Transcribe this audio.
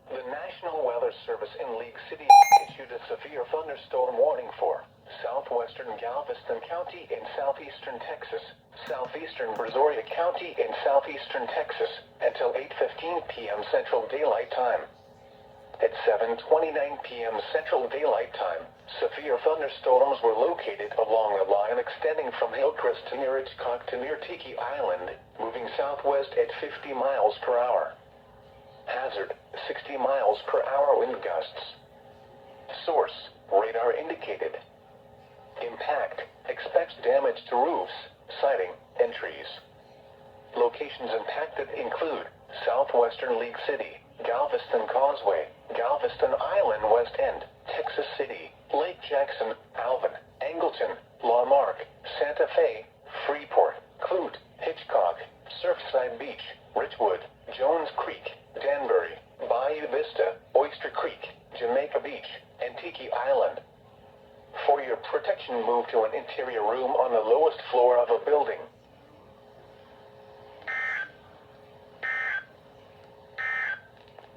The National Weather Service in League City issued a severe thunderstorm warning for Southwestern Galveston County in southeastern Texas, southeastern Brazoria County in southeastern Texas, until 8:15 p.m. Central Daylight Time. At 7:29 p.m. Central Daylight Time, severe thunderstorms were located along a line extending from Hillcrest to near Hitchcock to near Tiki Island, moving southwest at 50 miles per hour. Hazard, 60 miles per hour wind gusts. Source, radar indicated. Impact, expects damage to roofs, siding, and trees. Locations impacted include Southwestern League City, Galveston Causeway, Galveston Island West End, Texas City, Lake Jackson, Alvin, Angleton, Marque, Santa Fe, Freeport, Clute, Hitchcock, Surfside Beach, Richwood, Jones Creek, Danbury, Bayou Vista, Oyster Creek, Jamaica Beach, and Tiki Island. For your protection, move to an interior room on the lowest floor of a building.